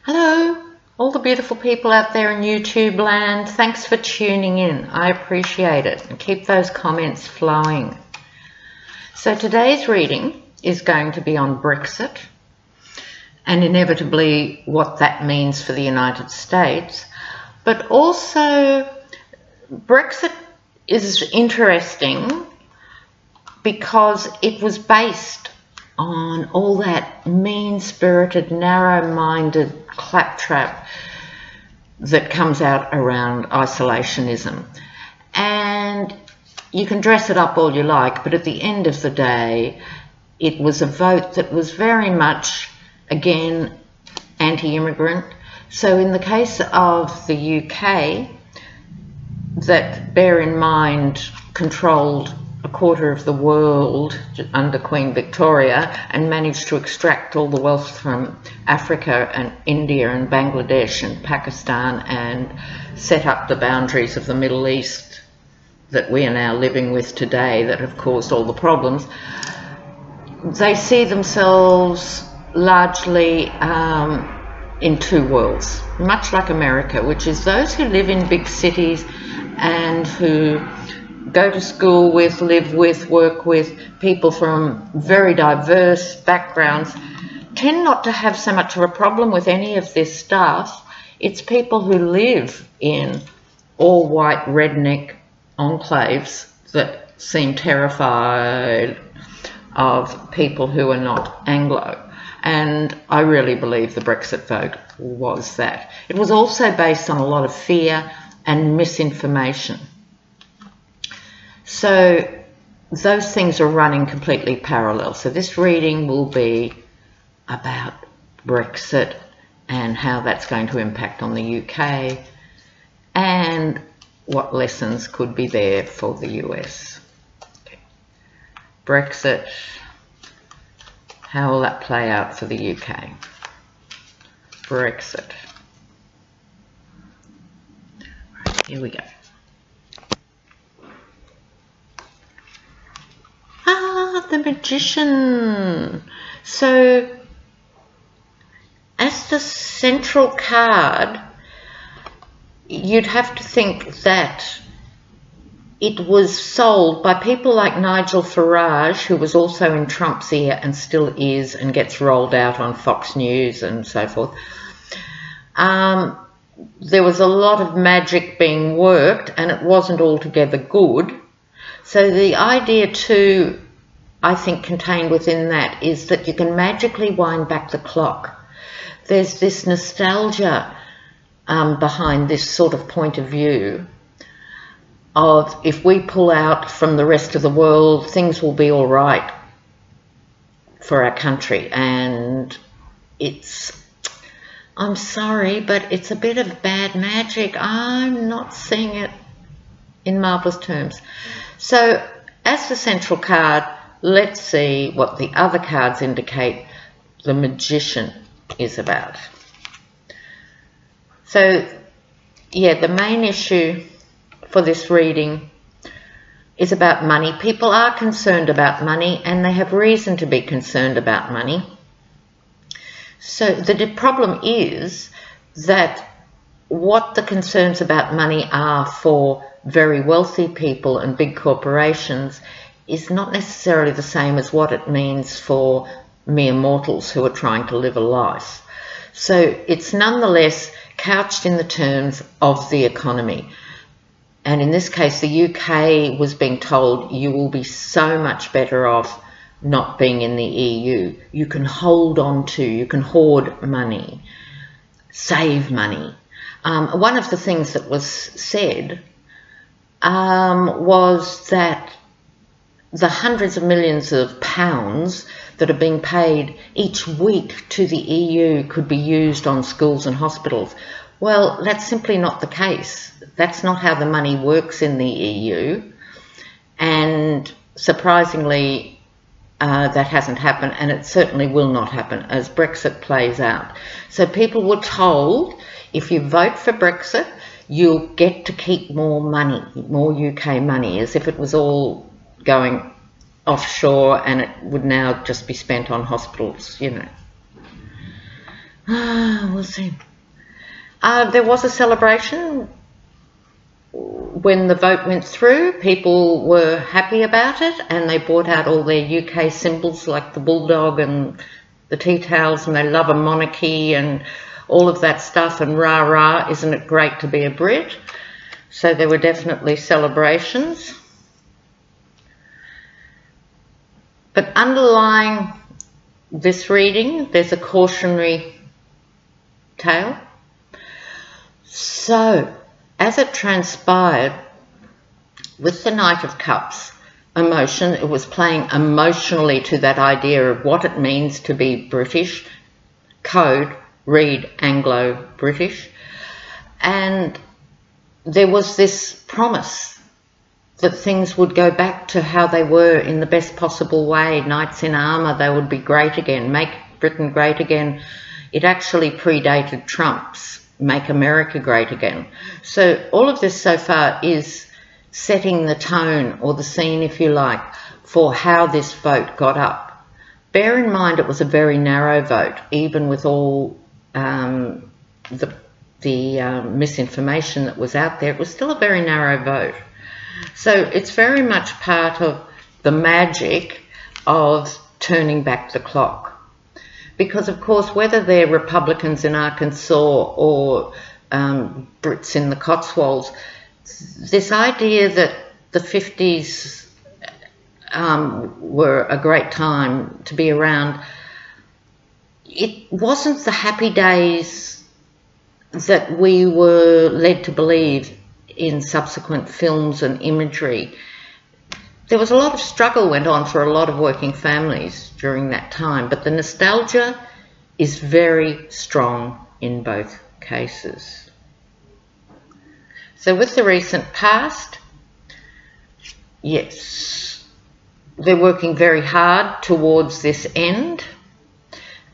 Hello, all the beautiful people out there in YouTube land. Thanks for tuning in. I appreciate it. And keep those comments flowing. So today's reading is going to be on Brexit and inevitably what that means for the United States. But also, Brexit is interesting because it was based on all that mean-spirited, narrow-minded claptrap that comes out around isolationism. And you can dress it up all you like, but at the end of the day, it was a vote that was very much, again, anti-immigrant. So in the case of the UK, that, bear in mind, controlled a quarter of the world under Queen Victoria and managed to extract all the wealth from Africa and India and Bangladesh and Pakistan and set up the boundaries of the Middle East that we are now living with today that have caused all the problems. They see themselves largely in two worlds, much like America, which is those who live in big cities and who go to school with, live with, work with people from very diverse backgrounds tend not to have so much of a problem with any of this stuff. It's people who live in all white redneck enclaves that seem terrified of people who are not Anglo. And I really believe the Brexit vote was that. It was also based on a lot of fear and misinformation. So those things are running completely parallel. So this reading will be about Brexit and how that's going to impact on the UK and what lessons could be there for the US. Okay. Brexit, how will that play out for the UK? Brexit. Right, here we go. The Magician. So as the central card, you'd have to think that it was sold by people like Nigel Farage, who was also in Trump's ear and still is and gets rolled out on Fox News and so forth. There was a lot of magic being worked and it wasn't altogether good. So the idea too, I think, contained within that is that you can magically wind back the clock. There's this nostalgia behind this sort of point of view of if we pull out from the rest of the world, things will be all right for our country. And it's, I'm sorry, but it's a bit of bad magic. I'm not seeing it in marvellous terms. So as the central card, let's see what the other cards indicate the Magician is about. So, yeah, the main issue for this reading is about money. People are concerned about money and they have reason to be concerned about money. So the problem is that what the concerns about money are for very wealthy people and big corporations is not necessarily the same as what it means for mere mortals who are trying to live a life. So it's nonetheless couched in the terms of the economy. And in this case, the UK was being told you will be so much better off not being in the EU. You can hold on to, you can hoard money, save money. One of the things that was said was that the hundreds of millions of pounds that are being paid each week to the EU could be used on schools and hospitals. Well, that's simply not the case. That's not how the money works in the EU. And surprisingly, that hasn't happened, and it certainly will not happen as Brexit plays out. So people were told, if you vote for Brexit, you'll get to keep more money, more UK money, as if it was all going offshore and it would now just be spent on hospitals, you know. We'll see. There was a celebration when the vote went through. People were happy about it, and they brought out all their UK symbols like the bulldog and the tea towels, and they love a monarchy and all of that stuff, and rah rah, isn't it great to be a Brit? So there were definitely celebrations. But underlying this reading, there's a cautionary tale. So, as it transpired, with the Knight of Cups emotion, it was playing emotionally to that idea of what it means to be British, code, read Anglo-British, and there was this promise that things would go back to how they were in the best possible way, knights in armour, they would be great again, make Britain great again. It actually predated Trump's Make America Great Again. So all of this so far is setting the tone, or the scene if you like, for how this vote got up. Bear in mind it was a very narrow vote, even with all the misinformation that was out there. It was still a very narrow vote. So it's very much part of the magic of turning back the clock. Because, of course, whether they're Republicans in Arkansas or Brits in the Cotswolds, this idea that the 50s were a great time to be around, it wasn't the happy days that we were led to believe in subsequent films and imagery. There was a lot of struggle went on for a lot of working families during that time, but the nostalgia is very strong in both cases. So with the recent past, yes, they're working very hard towards this end,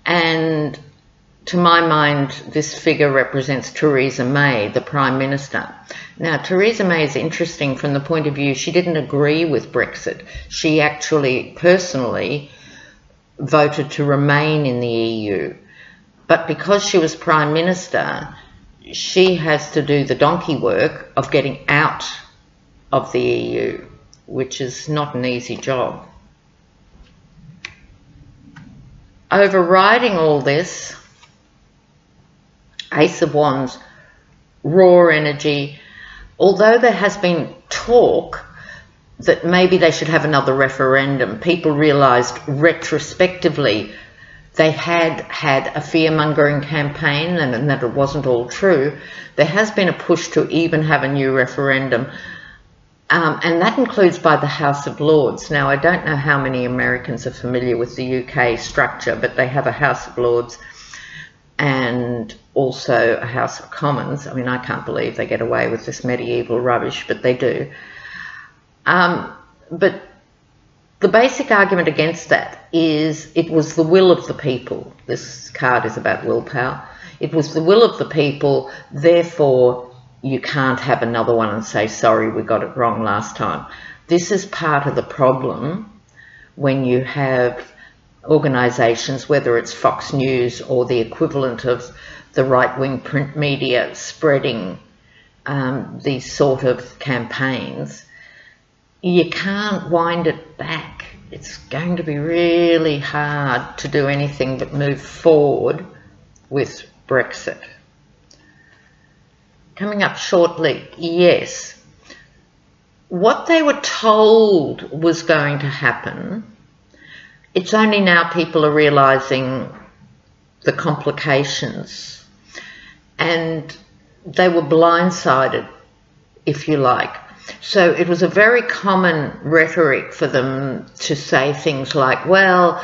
and to my mind, this figure represents Theresa May, the Prime Minister. Now, Theresa May is interesting from the point of view, she didn't agree with Brexit. She actually, personally, voted to remain in the EU. But because she was Prime Minister, she has to do the donkey work of getting out of the EU, which is not an easy job. Overriding all this, Ace of Wands, raw energy. Although there has been talk that maybe they should have another referendum, people realised retrospectively they had a fear-mongering campaign and that it wasn't all true. There has been a push to even have a new referendum, and that includes by the House of Lords. Now, I don't know how many Americans are familiar with the UK structure, but they have a House of Lords and also a House of Commons. I mean, I can't believe they get away with this medieval rubbish, but they do. But the basic argument against that is it was the will of the people. This card is about willpower. It was the will of the people, therefore you can't have another one and say, sorry, we got it wrong last time. This is part of the problem when you have organisations, whether it's Fox News or the equivalent of the right-wing print media, spreading these sort of campaigns. You can't wind it back. It's going to be really hard to do anything but move forward with Brexit. Coming up shortly, yes. What they were told was going to happen, it's only now people are realising the complications, and they were blindsided, if you like. So it was a very common rhetoric for them to say things like, well,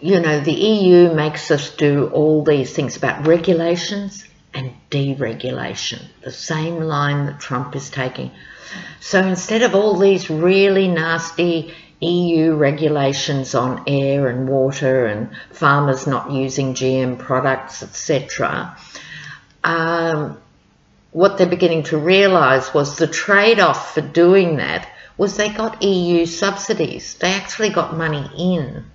you know, the EU makes us do all these things about regulations and deregulation, the same line that Trump is taking. So instead of all these really nasty EU regulations on air and water and farmers not using GM products, etc., what they're beginning to realise was the trade-off for doing that was they got EU subsidies. They actually got money in.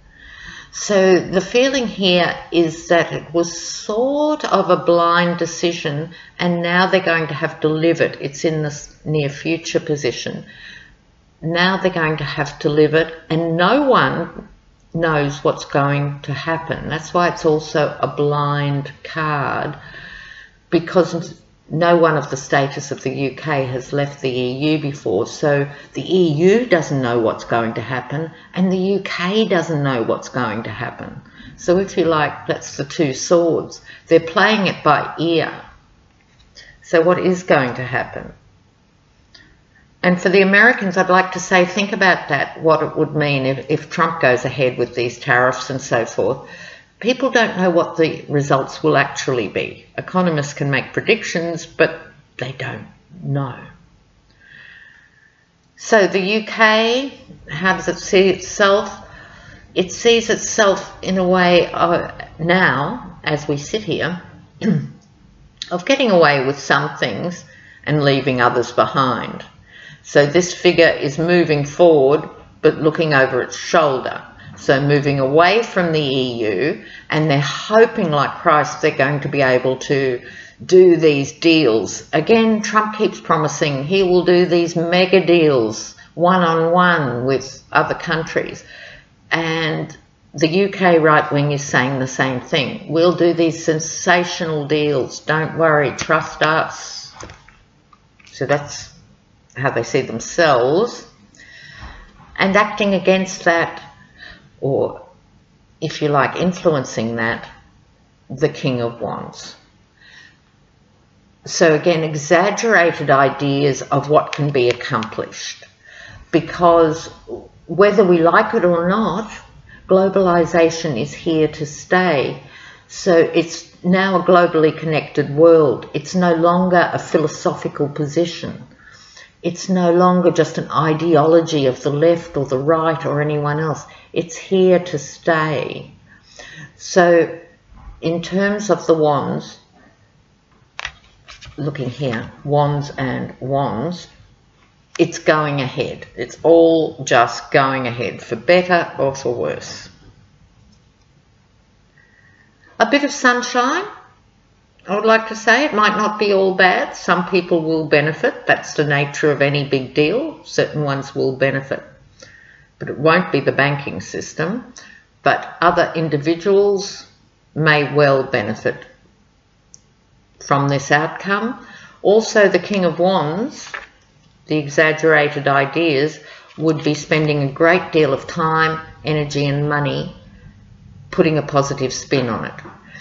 So the feeling here is that it was sort of a blind decision, and now they're going to have to live it. It's in the near future position. Now they're going to have to live it, and no one knows what's going to happen. That's why it's also a blind card, because no one of the status of the UK has left the EU before, so the EU doesn't know what's going to happen, and the UK doesn't know what's going to happen. So if you like, that's the two swords. They're playing it by ear. So what is going to happen? And for the Americans, I'd like to say, think about that, what it would mean if Trump goes ahead with these tariffs and so forth. People don't know what the results will actually be. Economists can make predictions, but they don't know. So the UK, how does it see itself? It sees itself in a way now, as we sit here, of getting away with some things and leaving others behind. So this figure is moving forward, but looking over its shoulder. So moving away from the EU, and they're hoping like Christ they're going to be able to do these deals. Again, Trump keeps promising he will do these mega deals one-on-one with other countries. And the UK right wing is saying the same thing. We'll do these sensational deals. Don't worry, trust us. So that's how they see themselves. And acting against that, or if you like, influencing that, the King of Wands. So again, exaggerated ideas of what can be accomplished, because whether we like it or not, globalization is here to stay. So it's now a globally connected world. It's no longer a philosophical position. It's no longer just an ideology of the left or the right or anyone else. It's here to stay. So in terms of the wands, looking here, wands and wands, it's going ahead. It's all just going ahead, for better or for worse. A bit of sunshine, I would like to say. It might not be all bad. Some people will benefit. That's the nature of any big deal. Certain ones will benefit. But it won't be the banking system. But other individuals may well benefit from this outcome. Also, the King of Wands, the exaggerated ideas, would be spending a great deal of time, energy and money putting a positive spin on it.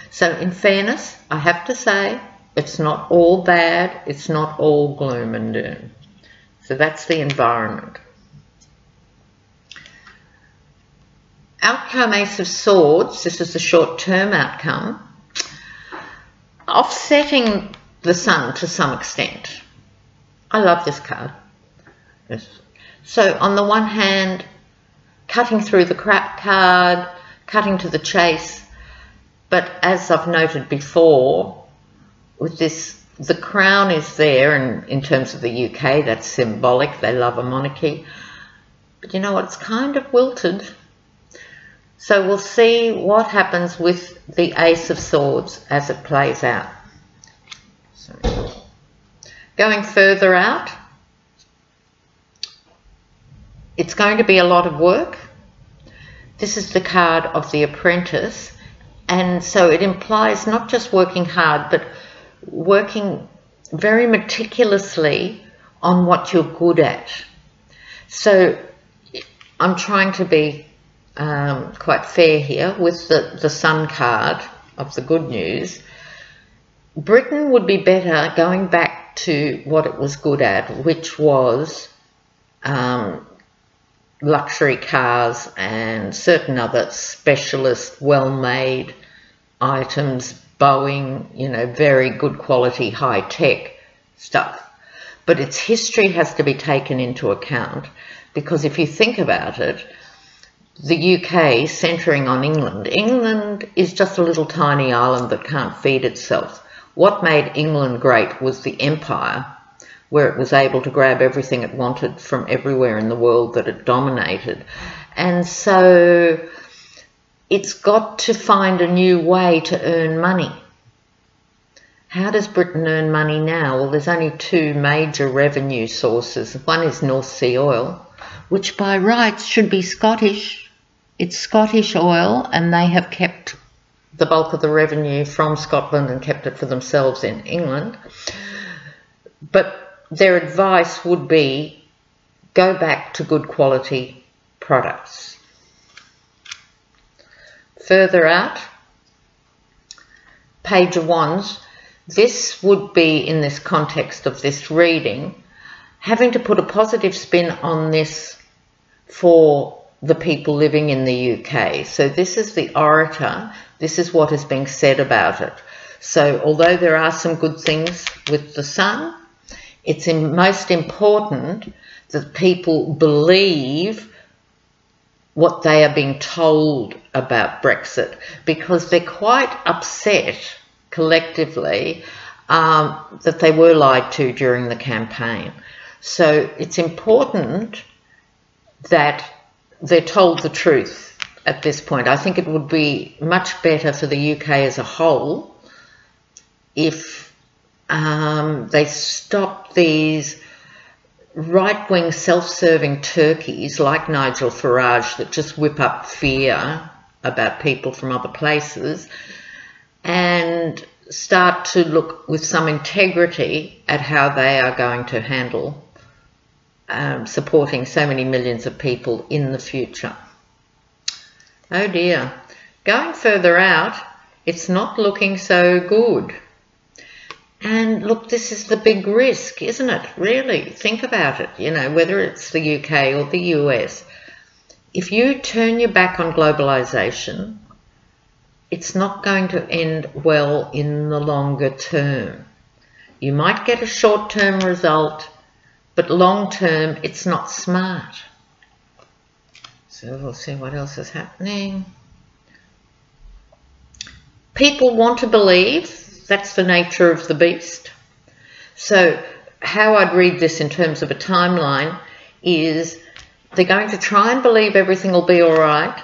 So in fairness, I have to say, it's not all bad, it's not all gloom and doom. So that's the environment. Outcome Ace of Swords, this is the short-term outcome, offsetting the Sun to some extent. I love this card. Yes. So on the one hand, cutting through the crap card, cutting to the chase, but as I've noted before, with this, the crown is there, and in terms of the UK, that's symbolic. They love a monarchy. But you know what? It's kind of wilted. So we'll see what happens with the Ace of Swords as it plays out. So, going further out, it's going to be a lot of work. This is the card of the Apprentice. And so it implies not just working hard, but working very meticulously on what you're good at. So I'm trying to be quite fair here with the Sun card of the good news. Britain would be better going back to what it was good at, which was luxury cars and certain other specialist, well-made items, Boeing, you know, very good quality, high-tech stuff. But its history has to be taken into account, because if you think about it, the UK centering on England, England is just a little tiny island that can't feed itself. What made England great was the empire, where it was able to grab everything it wanted from everywhere in the world that it dominated. And so it's got to find a new way to earn money. How does Britain earn money now? Well, there's only two major revenue sources. One is North Sea oil, which by rights should be Scottish. It's Scottish oil, and they have kept the bulk of the revenue from Scotland and kept it for themselves in England. But their advice would be, go back to good quality products. Further out, Page of Wands. This would be, in this context of this reading, having to put a positive spin on this for the people living in the UK. So this is the orator. This is what is being said about it. So although there are some good things with the Sun, it's most important that people believe what they are being told about Brexit, because they're quite upset collectively that they were lied to during the campaign. So it's important that they're told the truth at this point. I think it would be much better for the UK as a whole if they stop these right-wing self-serving turkeys like Nigel Farage that just whip up fear about people from other places, and start to look with some integrity at how they are going to handle supporting so many millions of people in the future. Oh dear. Going further out, it's not looking so good. And look, this is the big risk, isn't it? Really, think about it, you know, whether it's the UK or the US. If you turn your back on globalization, it's not going to end well in the longer term. You might get a short-term result, but long-term, it's not smart. So we'll see what else is happening. People want to believe. That's the nature of the beast. So how I'd read this in terms of a timeline is they're going to try and believe everything will be all right.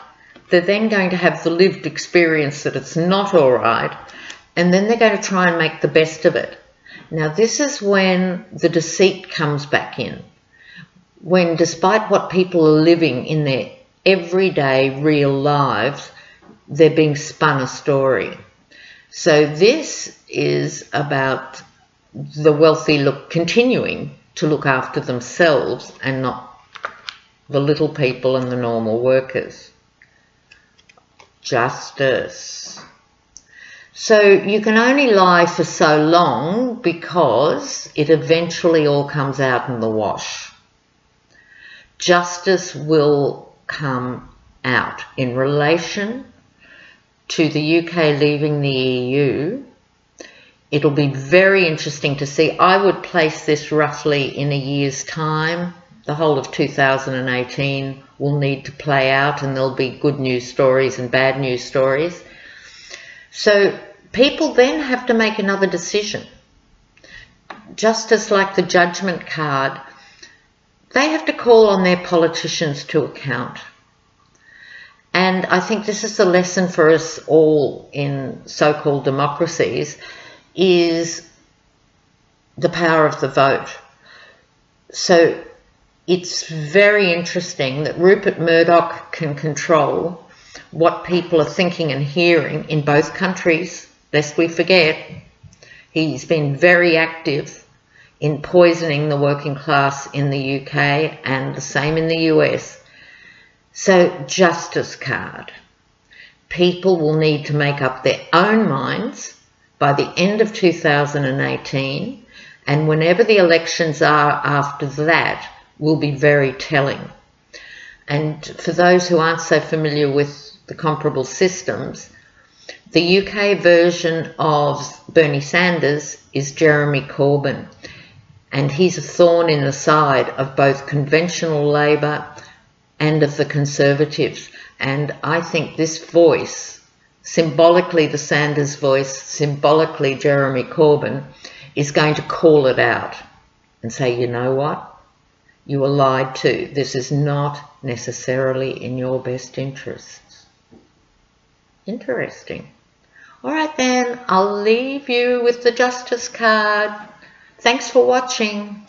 They're then going to have the lived experience that it's not all right. And then they're going to try and make the best of it. Now, this is when the deceit comes back in. When, despite what people are living in their everyday real lives, they're being spun a story. So this is about the wealthy continuing to look after themselves and not the little people and the normal workers. Justice. So you can only lie for so long because it eventually all comes out in the wash. Justice will come out in relation to the UK leaving the EU. It'll be very interesting to see. I would place this roughly in a year's time. The whole of 2018 will need to play out, and there'll be good news stories and bad news stories. So people then have to make another decision. Just as like the judgment card, they have to call on their politicians to account. And I think this is the lesson for us all in so-called democracies, is the power of the vote. So it's very interesting that Rupert Murdoch can control what people are thinking and hearing in both countries, lest we forget. He's been very active in poisoning the working class in the UK and the same in the US. So, justice card. People will need to make up their own minds by the end of 2018, and whenever the elections are after that will be very telling. And for those who aren't so familiar with the comparable systems, the UK version of Bernie Sanders is Jeremy Corbyn, and he's a thorn in the side of both conventional Labor and of the Conservatives. And I think this voice, symbolically the Sanders voice, symbolically Jeremy Corbyn, is going to call it out and say, you know what? You were lied to. This is not necessarily in your best interests. Interesting. All right then, I'll leave you with the Justice card. Thanks for watching.